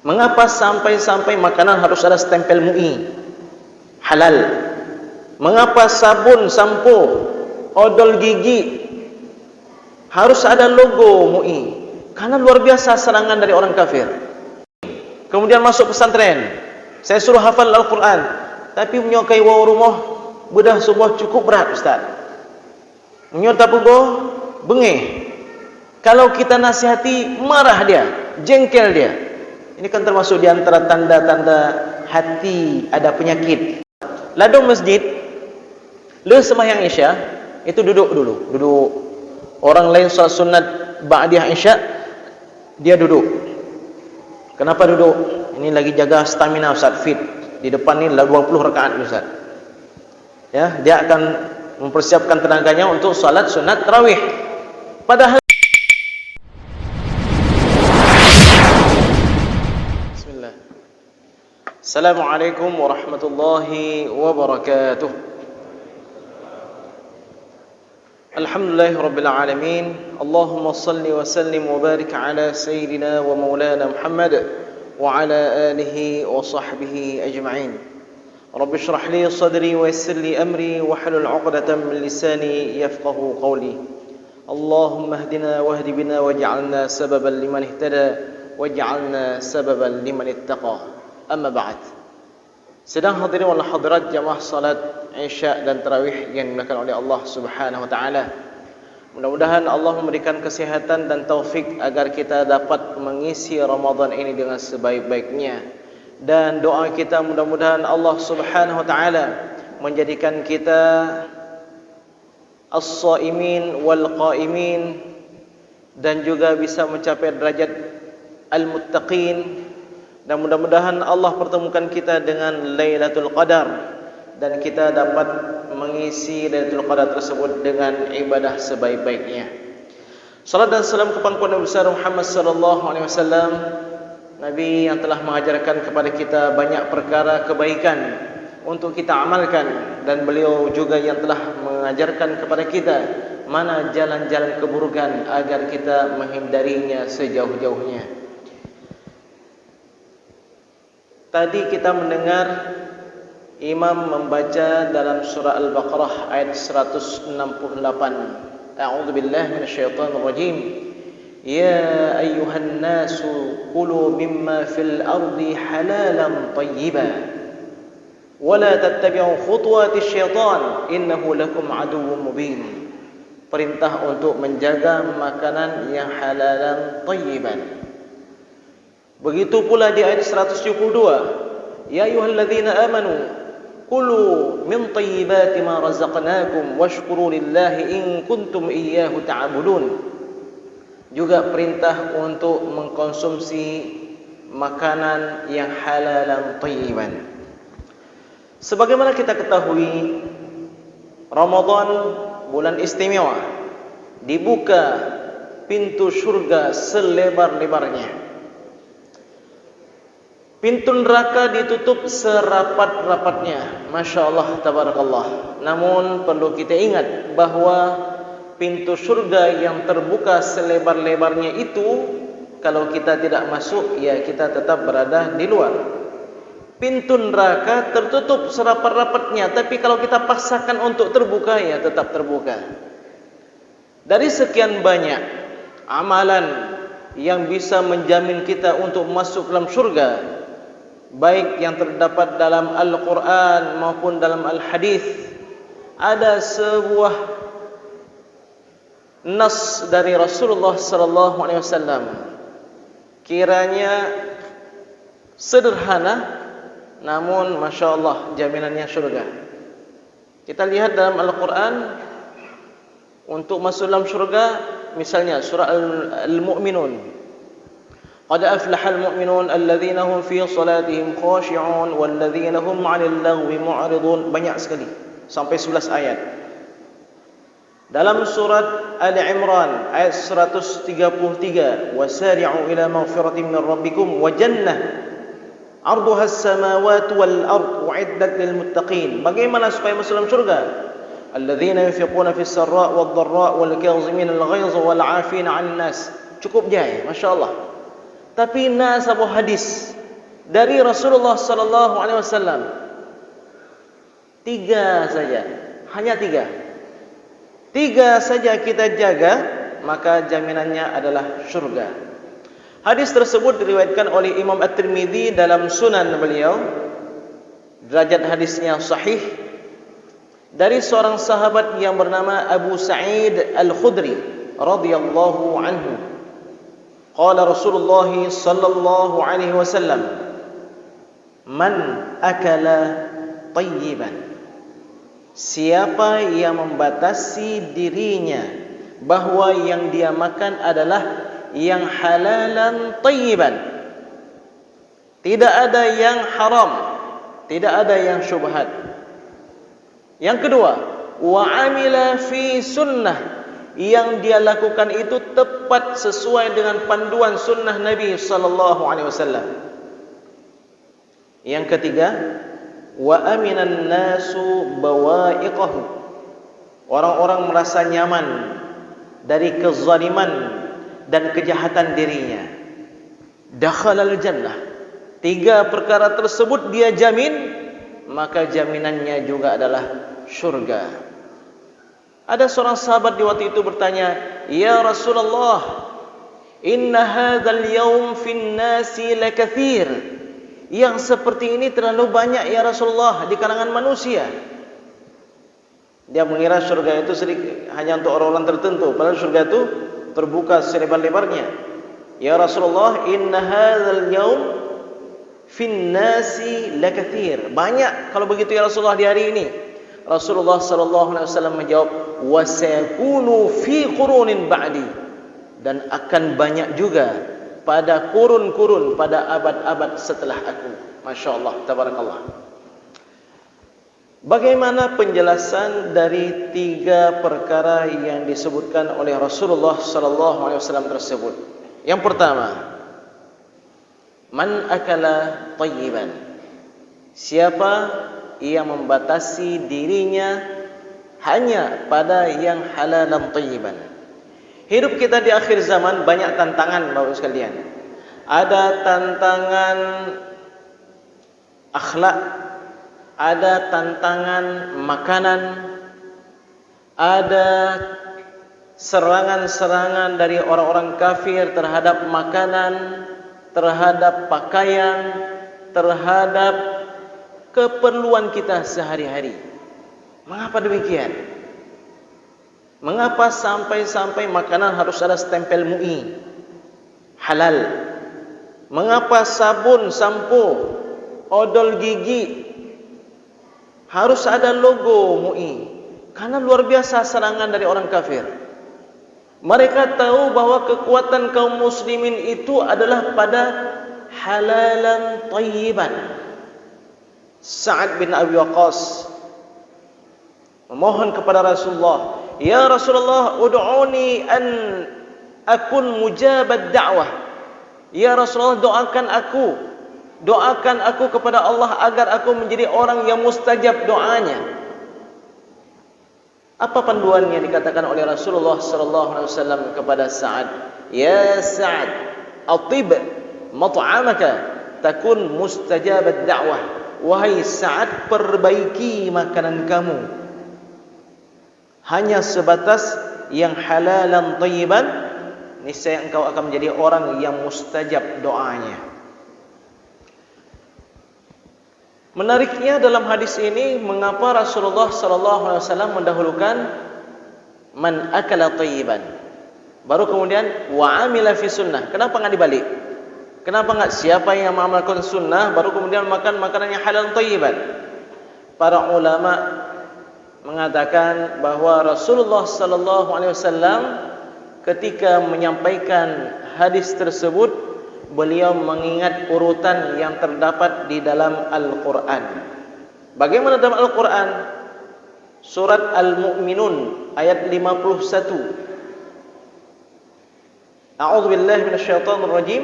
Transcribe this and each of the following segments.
Mengapa sampai-sampai makanan harus ada stempel MUI halal? Mengapa sabun, sampo, odol gigi harus ada logo MUI? Karena luar biasa serangan dari orang kafir. Kemudian masuk pesantren, saya suruh hafal Al-Quran, tapi menyukai wau rumah bedah sebuah cukup berat Ustaz. Menyota pugo bengeh. Kalau kita nasihati, marah dia, jengkel dia. Ini kan termasuk di antara tanda-tanda hati ada penyakit. Ladang masjid, le sembahyang Isya, itu duduk dulu. Duduk. Orang lain salat sunat ba'diyah Isya, dia duduk. Kenapa duduk? Ini lagi jaga stamina Ustaz, fit. Di depan ni 20 rakaat Ustaz. Ya, dia akan mempersiapkan tenaganya untuk salat sunat tarawih. Padahal Bismillah. Assalamualaikum warahmatullahi wabarakatuh. Alhamdulillahi rabbil alamin. Allahumma salli wa sallim wa barik ala sayyidina wa maulana Muhammad wa ala alihi wa sahbihi ajma'in. Rabbi shrah li sadri wa yassir li amri wa halul 'uqdatam min lisani yafqahu qawli. Allahumma hdina wahdi bina waj'alna sababan liman ihtada waj'alna sababan liman ittaqa. Amma ba'd. Sedang hadirin wal hadirat jamaah salat Isya dan tarawih yang dimuliakan oleh Allah Subhanahu wa taala. Mudah-mudahan Allah memberikan kesehatan dan taufik agar kita dapat mengisi Ramadan ini dengan sebaik-baiknya. Dan doa kita mudah-mudahan Allah Subhanahu wa taala menjadikan kita as-shaimin wal qaimin dan juga bisa mencapai derajat al-muttaqin, dan mudah-mudahan Allah pertemukan kita dengan Lailatul Qadar dan kita dapat mengisi Lailatul Qadar tersebut dengan ibadah sebaik-baiknya. Salat dan salam kepada Nabi besar Muhammad sallallahu alaihi wasallam, Nabi yang telah mengajarkan kepada kita banyak perkara kebaikan untuk kita amalkan, dan beliau juga yang telah mengajarkan kepada kita mana jalan-jalan keburukan agar kita menghindarinya sejauh-jauhnya. Tadi kita mendengar imam membaca dalam surah Al-Baqarah ayat 168. A'udzubillahi minasyaitonir rajim. Ya ayyuhan nasu kulu mimma fil ardi halalan tayyiban wa la tattabi'u khutuwatis syaitan innahu lakum aduwwum mubin. Perintah untuk menjaga makanan yang halalan tayyiban. Begitu pula di ayat 172. Ya ayyuhalladzina amanu kulu min tayyibati ma razaqnakum washkuru lillahi in kuntum iyyahu ta'budun. Juga perintah untuk mengkonsumsi makanan yang halalan thayyiban. Sebagaimana kita ketahui, Ramadan bulan istimewa, dibuka pintu surga selebar-lebarnya. Pintu neraka ditutup serapat-rapatnya. Masya Allah, tabarakallah. Namun perlu kita ingat bahwa pintu surga yang terbuka selebar-lebarnya itu, kalau kita tidak masuk, ya kita tetap berada di luar. Pintu neraka tertutup serapat-rapatnya, tapi kalau kita paksakan untuk terbuka, ya tetap terbuka. Dari sekian banyak amalan yang bisa menjamin kita untuk masuk dalam surga, baik yang terdapat dalam Al-Quran maupun dalam Al-Hadis, ada sebuah nas dari Rasulullah sallallahu alaihi wasallam. Kiranya sederhana, namun masya Allah jaminannya surga. Kita lihat dalam Al-Quran, untuk masuk dalam surga, misalnya surah Al-Mu'minun. Qad aflahal mu'minun alladzina hum fi salatihim khashi'un walladzina hum 'anil lagwi mu'ridun. Banyak sekali, sampai 11 ayat. Dalam surat Ali Imran ayat 133, wasari'u ila maghfiratin min rabbikum wa jannah 'arduha as-samawati wal ard u'iddat lil muttaqin. Bagaimana supaya masuk dalam surga? Alladzina yunfiquna fis sarra' wad dharra' wal kadhimin al ghaiz wal 'afina 'anil nas. Cukup jaya, masyaallah. Tapi nasabu hadis dari Rasulullah sallallahu alaihi wasallam 3 saja, hanya 3. 3 saja kita jaga, maka jaminannya adalah syurga. Hadis tersebut diriwayatkan oleh Imam At-Tirmidzi dalam Sunan beliau. Derajat hadisnya sahih dari seorang sahabat yang bernama Abu Sa'id Al-Khudri radhiyallahu anhu. Qala Rasulullah sallallahu alaihi wasallam, "Man akala tayyiban." Siapa yang membatasi dirinya bahwa yang dia makan adalah yang halalan tayyiban, tidak ada yang haram, tidak ada yang syubhat. Yang kedua, wa amila fi sunnah, yang dia lakukan itu tepat sesuai dengan panduan sunnah Nabi sallallahu alaihi wasallam. Yang ketiga, wa aminan nasu bawa'iqahu, orang-orang merasa nyaman dari kezaliman dan kejahatan dirinya. Dakhalal jannah. 3 perkara tersebut dia jamin, maka jaminannya juga adalah syurga. Ada seorang sahabat di waktu itu bertanya, "Ya Rasulullah, inna hadzal yawm fin nasi lakatsir." Yang seperti ini terlalu banyak ya Rasulullah di kalangan manusia. Dia mengira surga itu hanya untuk orang-orang tertentu, padahal surga itu terbuka selebar-lebarnya. Ya Rasulullah, inna hadzal yawm fin nasi lakatsir. Banyak kalau begitu ya Rasulullah di hari ini. Rasulullah sallallahu alaihi wasallam menjawab, wa sayakunu fi qurunin ba'di, dan akan banyak juga pada kurun-kurun, pada abad-abad setelah aku. Masya Allah, tabarakallah. Bagaimana penjelasan dari 3 perkara yang disebutkan oleh Rasulullah sallallahu alaihi wasallam tersebut? Yang pertama, man akala tayyiban. Siapa yang membatasi dirinya hanya pada yang halalan tayyiban. Hidup kita di akhir zaman banyak tantangan Bapak sekalian. Ada tantangan akhlak, ada tantangan makanan, ada serangan-serangan dari orang-orang kafir terhadap makanan, terhadap pakaian, terhadap keperluan kita sehari-hari. Mengapa demikian? Mengapa sampai-sampai makanan harus ada stempel MUI halal? Mengapa sabun, sampo, odol gigi harus ada logo MUI? Karena luar biasa serangan dari orang kafir. Mereka tahu bahwa kekuatan kaum muslimin itu adalah pada halalan tayyiban. Sa'ad bin Abi Waqqas memohon kepada Rasulullah, "Ya Rasulullah, ud'uni an akun mujabad da'wah." Ya Rasulullah, doakan aku kepada Allah agar aku menjadi orang yang mustajab doanya. Apa panduan yang dikatakan oleh Rasulullah sallallahu alaihi wasallam kepada Sa'ad? "Ya Sa'ad, atib mat'amaka takun mustajabad da'wah." Wahai Sa'ad, perbaiki makanan kamu hanya sebatas yang halalan tayyiban, niscaya engkau akan menjadi orang yang mustajab doanya. Menariknya dalam hadis ini, mengapa Rasulullah sallallahu alaihi wasallam mendahulukan man akala tayyiban, baru kemudian wa amila fi sunnah? Kenapa enggak dibalik? Kenapa enggak siapa yang mengamalkan sunnah baru kemudian makan makanan yang halal tayyiban? Para ulama mengatakan bahwa Rasulullah sallallahu alaihi wasallam ketika menyampaikan hadis tersebut, beliau mengingat urutan yang terdapat di dalam Al-Qur'an. Bagaimana dalam Al-Qur'an? Surat Al-Mu'minun ayat 51. A'udzu billahi minasyaitonir rajim.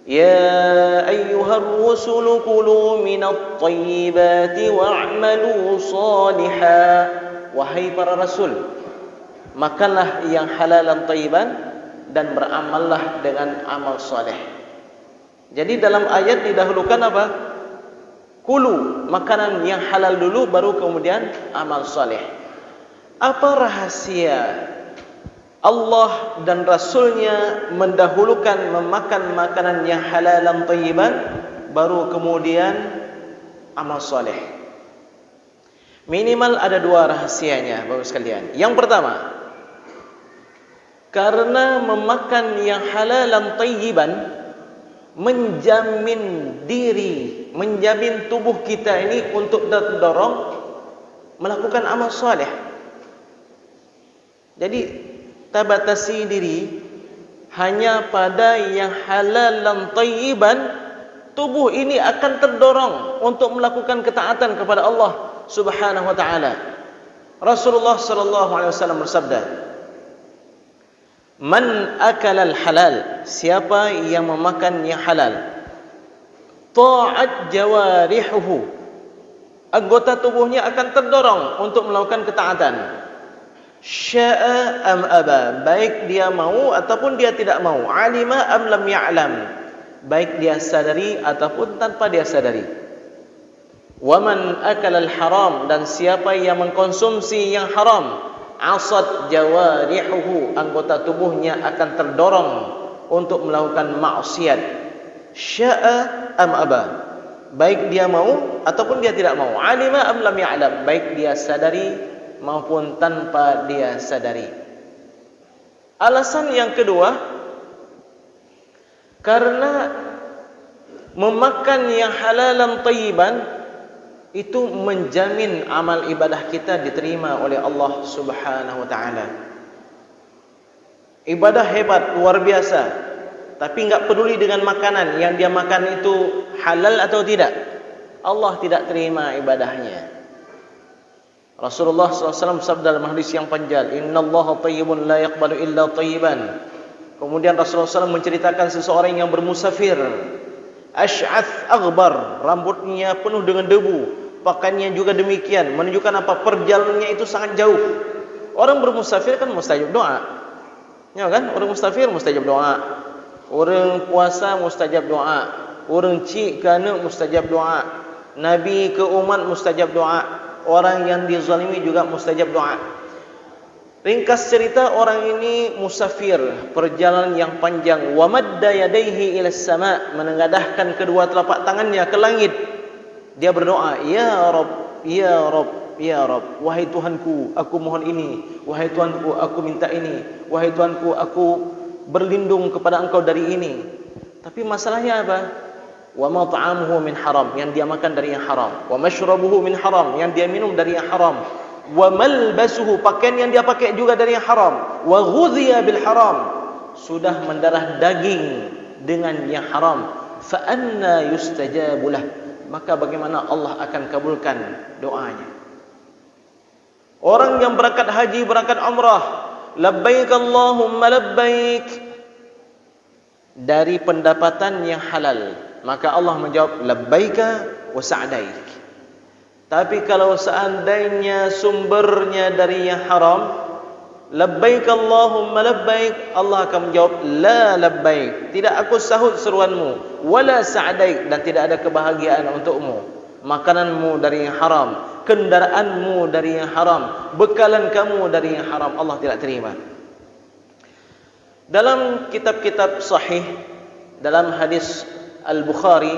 Ya ayyuhar rusulu kulu minat tayyibati wa'malu shalihan. Wahai para rasul, makanlah yang halalan tayyiban dan beramallah dengan amal soleh. Jadi dalam ayat didahulukan apa? Kulu, makanan yang halal dulu, baru kemudian amal soleh. Apa rahasia Allah dan Rasulnya mendahulukan memakan makanan yang halal dan thayyiban, baru kemudian amal soleh? Minimal ada dua rahasianya, Bapak sekalian. Yang pertama, karena memakan yang halal dan thayyiban menjamin diri, menjamin tubuh kita ini untuk terdorong melakukan amal soleh. Jadi tabatasi diri hanya pada yang halal dan thayyiban, tubuh ini akan terdorong untuk melakukan ketaatan kepada Allah Subhanahu wa taala. Rasulullah sallallahu alaihi wasallam bersabda, "Man akala al-halal," siapa yang memakan yang halal, ta'at jawarihuhu, anggota tubuhnya akan terdorong untuk melakukan ketaatan. Sya'a am aba, baik dia mau ataupun dia tidak mau. Alima am lam ya'lam, baik dia sadari ataupun tanpa dia sadari. Wa man akala al-haram, dan siapa yang mengkonsumsi yang haram, asad jawarihuhu, anggota tubuhnya akan terdorong untuk melakukan maksiat. Sya'a am aba, baik dia mau ataupun dia tidak mau. Alima am lam ya'lam, baik dia sadari maupun tanpa dia sadari. Alasan yang kedua, karena memakan yang halal dan thayyiban itu menjamin amal ibadah kita diterima oleh Allah Subhanahu wa taala. Ibadah hebat, luar biasa, tapi enggak peduli dengan makanan yang dia makan itu halal atau tidak, Allah tidak terima ibadahnya. Rasulullah SAW sabda dalam hadis yang panjang, "Innallaha thayyibun la yaqbalu illa thayyiban." Kemudian Rasulullah SAW menceritakan seseorang yang bermusafir, asy'ath aghbar, rambutnya penuh dengan debu, pakaiannya juga demikian, menunjukkan apa? Perjalanannya itu sangat jauh. Orang bermusafir kan mustajab doa, ya kan? Orang musafir mustajab doa, orang puasa mustajab doa, orang cik ke anak mustajab doa, Nabi ke umat mustajab doa, orang yang dizalimi juga mustajab doa. Ringkas cerita, orang ini musafir, perjalanan yang panjang. Wa madda yadayhi ila sama, menengadahkan kedua telapak tangannya ke langit. Dia berdoa, "Ya Rabb, ya Rabb, ya Rabb, wahai Tuhanku, aku mohon ini. Wahai Tuhanku, aku minta ini. Wahai Tuhanku, aku berlindung kepada Engkau dari ini." Tapi masalahnya apa? Wa mat'amuhu min haram, yang dia makan dari yang haram. Wa mashrabuhu min haram, yang dia minum dari yang haram. Wa malbasuhu, pakaian yang dia pakai juga dari yang haram. Wa ghudhiya bil haram, sudah mendarah daging dengan yang haram. Fa anna yustajabu lah, maka bagaimana Allah akan kabulkan doanya? Orang yang berangkat haji, berangkat umrah, labbaik Allahumma labbaik, dari pendapatan yang halal, maka Allah menjawab labbaika wa sa'daik. Tapi kalau seandainya sumbernya dari yang haram, labbaik Allahumma labbaik, Allah akan menjawab la labbaik, tidak aku sahut seruanmu, wala sa'daik, dan tidak ada kebahagiaan untukmu. Makananmu dari yang haram, kendaraanmu dari yang haram, bekalan kamu dari yang haram, Allah tidak terima. Dalam kitab-kitab sahih, dalam hadis Al-Bukhari,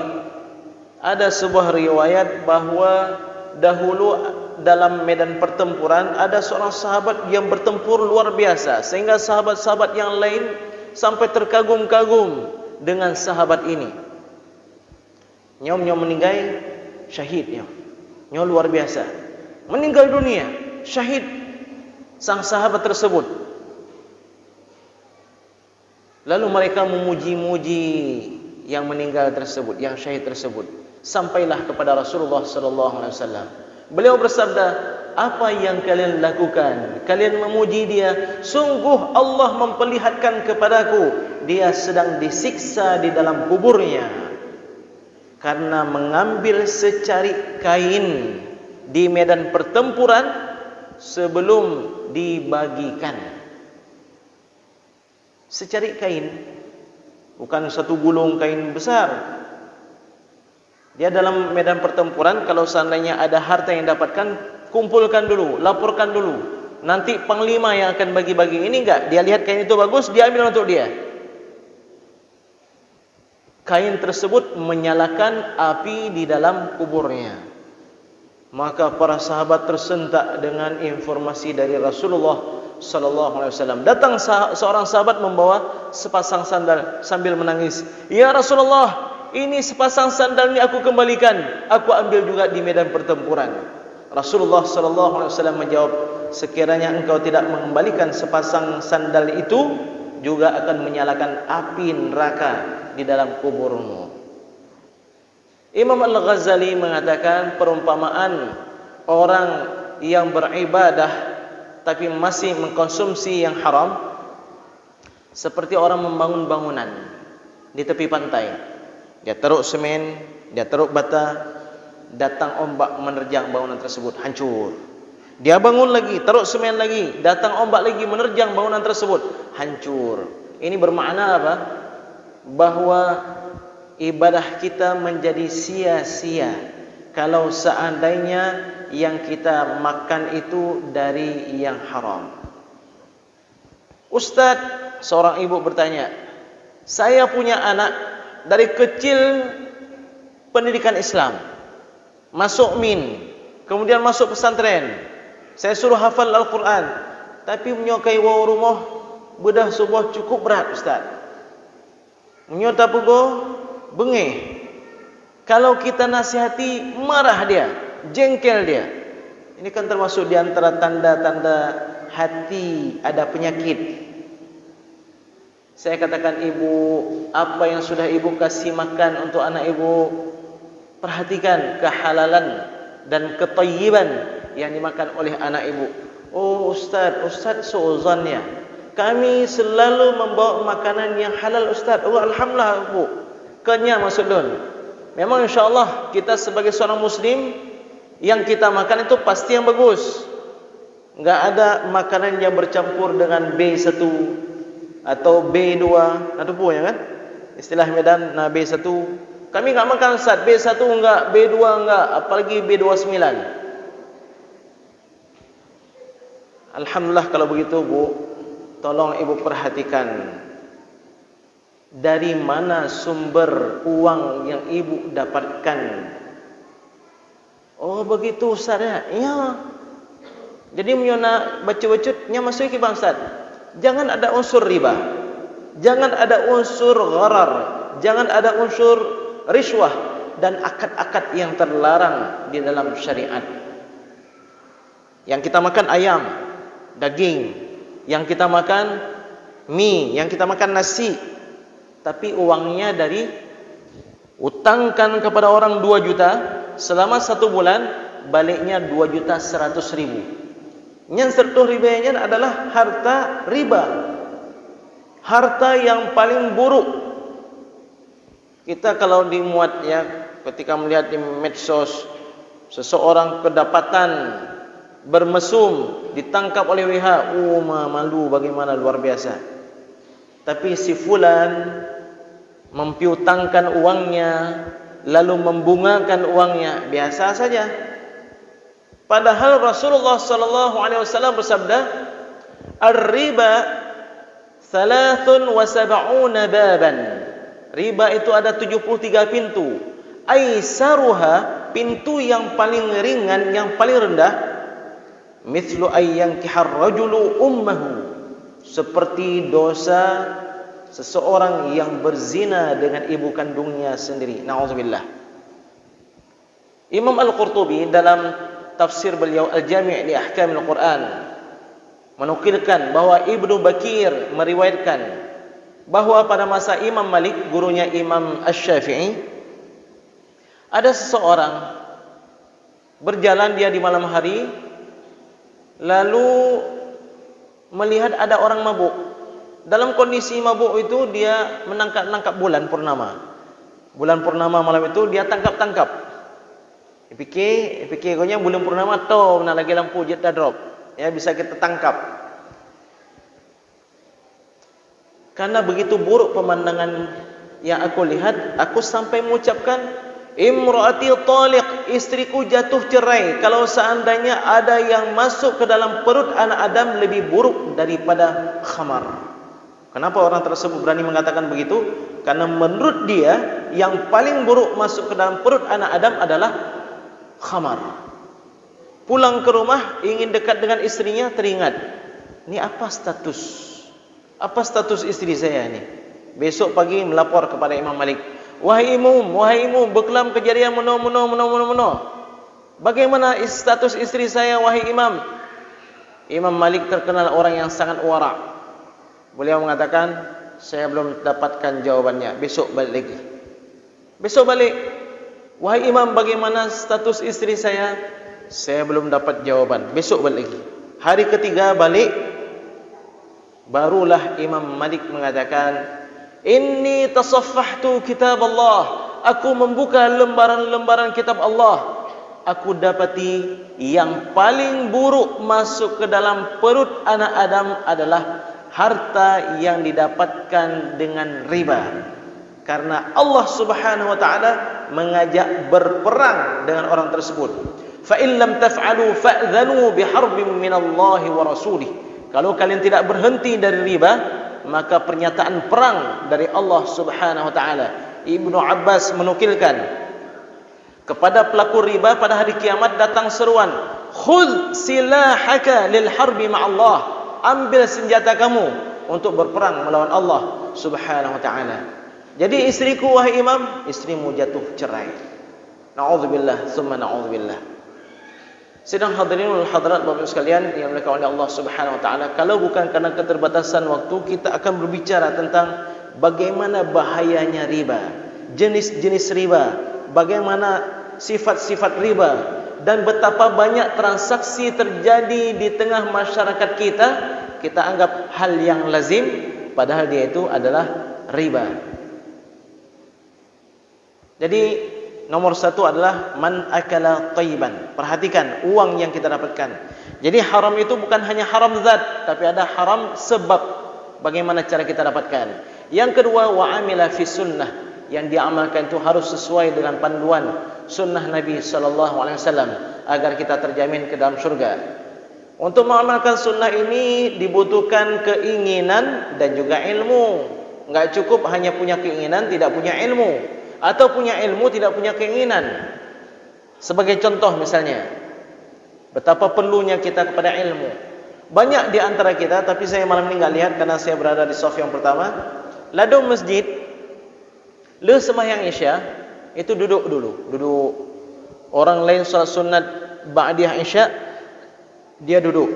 ada sebuah riwayat bahwa dahulu dalam medan pertempuran ada seorang sahabat yang bertempur luar biasa, sehingga sahabat-sahabat yang lain sampai terkagum-kagum dengan sahabat ini. Nyom meninggal syahid, nyom luar biasa, meninggal dunia syahid sang sahabat tersebut. Lalu mereka memuji-muji yang meninggal tersebut, yang syahid tersebut, sampailah kepada Rasulullah sallallahu alaihi wasallam. Beliau bersabda, "Apa yang kalian lakukan? Kalian memuji dia. Sungguh Allah memperlihatkan kepadaku dia sedang disiksa di dalam kuburnya karena mengambil secari kain di medan pertempuran sebelum dibagikan." secari kain, bukan satu gulung kain besar. Dia dalam medan pertempuran, kalau seandainya ada harta yang dapatkan, kumpulkan dulu, laporkan dulu. Nanti panglima yang akan bagi-bagi. Ini enggak, dia lihat kain itu bagus, dia ambil untuk dia. Kain tersebut menyalakan api di dalam kuburnya. Maka para sahabat tersentak dengan informasi dari Rasulullah sallallahu alaihi wasallam. Datang seorang sahabat membawa sepasang sandal sambil menangis. Ya Rasulullah, ini sepasang sandal ini aku kembalikan. Aku ambil juga di medan pertempuran. Rasulullah sallallahu alaihi wasallam menjawab, sekiranya engkau tidak mengembalikan sepasang sandal itu, juga akan menyalakan api neraka di dalam kuburmu. Imam Al-Ghazali mengatakan perumpamaan orang yang beribadah tapi masih mengkonsumsi yang haram seperti orang membangun bangunan di tepi pantai. Dia taruh semen, dia taruh bata, datang ombak menerjang bangunan tersebut, hancur. Dia bangun lagi, taruh semen lagi, datang ombak lagi menerjang bangunan tersebut, hancur. Ini bermakna apa? Bahwa ibadah kita menjadi sia-sia kalau seandainya yang kita makan itu dari yang haram. Ustaz, seorang ibu bertanya, saya punya anak dari kecil pendidikan Islam, masuk min, kemudian masuk pesantren, saya suruh hafal Al-Quran, tapi menyokai wau rumah bedah subuh cukup berat Ustaz. Menyota pugo bengih. Kalau kita nasihati, marah dia, jengkel dia. Ini kan termasuk di antara tanda-tanda hati ada penyakit. Saya katakan, ibu, apa yang sudah ibu kasih makan untuk anak ibu, perhatikan kehalalan dan ketayyiban yang dimakan oleh anak ibu. Oh Ustaz seuzannya, kami selalu membawa makanan yang halal Ustaz. Oh alhamdulillah bu, kenyang maksud dun. Memang insyaAllah kita sebagai seorang muslim, yang kita makan itu pasti yang bagus. Enggak ada makanan yang bercampur dengan B1 atau B2 atau apa ya kan? Istilah Medan, nah B1. Kami enggak makan Ustaz, B1 enggak, B2 enggak, apalagi B29. Alhamdulillah kalau begitu bu, tolong ibu perhatikan dari mana sumber uang yang ibu dapatkan. Oh begitu Ustaz ya? Iya. Jadi menyona baca-bacutnya masuk ke bang Ustaz. Jangan ada unsur riba, jangan ada unsur gharar, jangan ada unsur riswah dan akad-akad yang terlarang di dalam syariat. Yang kita makan ayam, daging, yang kita makan mie, yang kita makan nasi, tapi uangnya dari utangkan kepada orang 2 juta selama 1 bulan, baliknya 2.100.000. Yang sertuh ribanya adalah harta riba, harta yang paling buruk. Kita kalau dimuat ya, ketika melihat di medsos seseorang kedapatan bermesum ditangkap oleh WHO, malu bagaimana, luar biasa. Tapi si fulan mempiutangkan uangnya, lalu membungakan uangnya, biasa saja. Padahal Rasulullah sallallahu alaihi wasallam bersabda, "Ar-riba 73 baban." Riba itu ada 73 pintu. Aisaruha, pintu yang paling ringan, yang paling rendah, mithlu ayyankihar rajulu ummahu, seperti dosa seseorang yang berzina dengan ibu kandungnya sendiri. Na'udzubillah. Imam Al-Qurtubi dalam tafsir beliau Al-Jami' li Ahkamil Quran menukilkan bahwa Ibnu Bakir meriwayatkan bahwa pada masa Imam Malik, gurunya Imam Asy-Syafi'i, ada seseorang berjalan dia di malam hari, lalu melihat ada orang mabuk. Dalam kondisi mabuk itu dia menangkap bulan purnama. Bulan purnama malam itu dia tangkap. Fikir gonya bulan purnama to nak lagi lampu jet dah drop. Ya bisa kita tangkap. Karena begitu buruk pemandangan yang aku lihat, aku sampai mengucapkan, imraati taliq, istriku jatuh cerai. Kalau seandainya ada yang masuk ke dalam perut anak Adam lebih buruk daripada khamar. Kenapa orang tersebut berani mengatakan begitu? Karena menurut dia yang paling buruk masuk ke dalam perut anak Adam adalah khamar. Pulang ke rumah ingin dekat dengan istrinya, teringat, ini apa status? Apa status istri saya ini? Besok pagi melapor kepada Imam Malik. Wahai imam, berkelam kejadian meno. Bagaimana status istri saya, wahai imam? Imam Malik terkenal orang yang sangat wara'. Beliau mengatakan, saya belum dapatkan jawabannya. Besok balik lagi. Besok balik. Wahai imam, bagaimana status istri saya? Saya belum dapat jawaban. Besok balik lagi. Hari ketiga balik, barulah Imam Malik mengatakan, inni tasaffahtu kitab Allah. Aku membuka lembaran-lembaran kitab Allah. Aku dapati yang paling buruk masuk ke dalam perut anak Adam adalah harta yang didapatkan dengan riba. Karena Allah Subhanahu wa taala mengajak berperang dengan orang tersebut. Fa in lam taf'alu fa'dhanu biharbin minallahi wa rasulih. Kalau kalian tidak berhenti dari riba, maka pernyataan perang dari Allah Subhanahu wa taala. Ibnu Abbas menukilkan, kepada pelaku riba pada hari kiamat datang seruan, khudh silahaka lil harbi ma'allah. Ambil senjata kamu untuk berperang melawan Allah Subhanahu wa taala. Jadi istriku, wahai imam, istrimu jatuh cerai. Na'udzubillah, summa na'udzubillah. Sidang hadirin wal hadirat Bapak sekalian yang dimuliakan oleh Allah Subhanahu wa taala, kalau bukan karena keterbatasan waktu, kita akan berbicara tentang bagaimana bahayanya riba, jenis-jenis riba, bagaimana sifat-sifat riba, dan betapa banyak transaksi terjadi di tengah masyarakat kita. Kita anggap hal yang lazim, padahal dia itu adalah riba. Jadi nomor satu adalah man akala thayyiban. Perhatikan uang yang kita dapatkan. Jadi haram itu bukan hanya haram zat, tapi ada haram sebab bagaimana cara kita dapatkan. Yang kedua, wa amila fi sunnah. Yang diamalkan itu harus sesuai dengan panduan sunnah Nabi SAW agar kita terjamin ke dalam surga. Untuk mengamalkan sunnah ini dibutuhkan keinginan dan juga ilmu. Enggak cukup hanya punya keinginan, tidak punya ilmu, atau punya ilmu tidak punya keinginan. Sebagai contoh misalnya, betapa perlunya kita kepada ilmu. Banyak di antara kita, tapi saya malam ini enggak lihat karena saya berada di saf yang pertama, ladu masjid, le sembahyang Isya, itu duduk dulu. Duduk. Orang lain salat sunat ba'diyah Isya, dia duduk.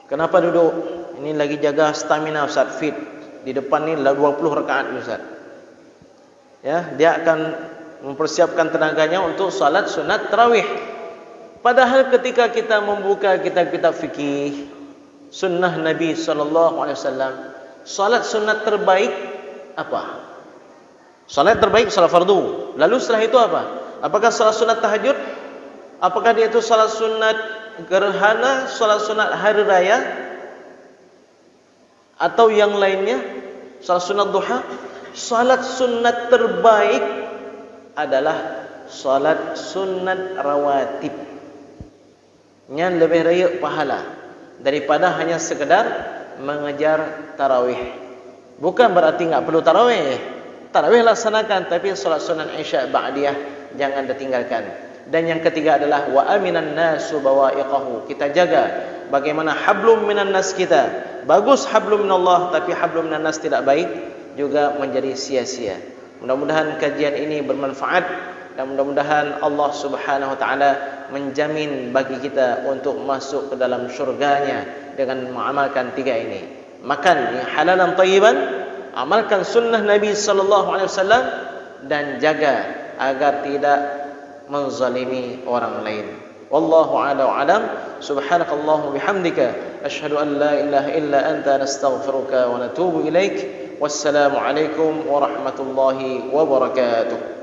Kenapa duduk? Ini lagi jaga stamina Ustaz, fit. Di depan ni 20 rakaat Ustaz. Ya, dia akan mempersiapkan tenaganya untuk salat sunat tarawih. Padahal ketika kita membuka kitab-kitab fikih, sunnah Nabi SAW, salat sunat terbaik apa? Salat terbaik salat fardu. Lalu setelah itu apa? Apakah salat sunat tahajud? Apakah dia itu salat sunat gerhana, salat sunat hari raya, atau yang lainnya, salat sunat duha? Salat sunat terbaik adalah salat sunat rawatib. Yang lebih raya pahala daripada hanya sekedar mengejar tarawih. Bukan berarti enggak perlu tarawih. Tarawih laksanakan, tapi salat sunat Isya ba'diyah jangan ditinggalkan. Dan yang ketiga adalah wa aminan nasu bawa'iqahu. Kita jaga bagaimana hablum minan nas kita. Bagus hablum minallah, tapi hablum minan nas tidak baik, juga menjadi sia-sia. Mudah-mudahan kajian ini bermanfaat dan mudah-mudahan Allah Subhanahu wa taala menjamin bagi kita untuk masuk ke dalam syurganya dengan mengamalkan tiga ini. Makan yang halalan thayyiban, amalkan sunnah Nabi sallallahu alaihi wasallam, dan jaga agar tidak menzalimi orang lain. Wallahu a'lam. Subhanakallahumma bihamdika asyhadu an la ilaha illa anta nastaghfiruka wa natubu ilaik. Wassalamu alaikum warahmatullahi wabarakatuh.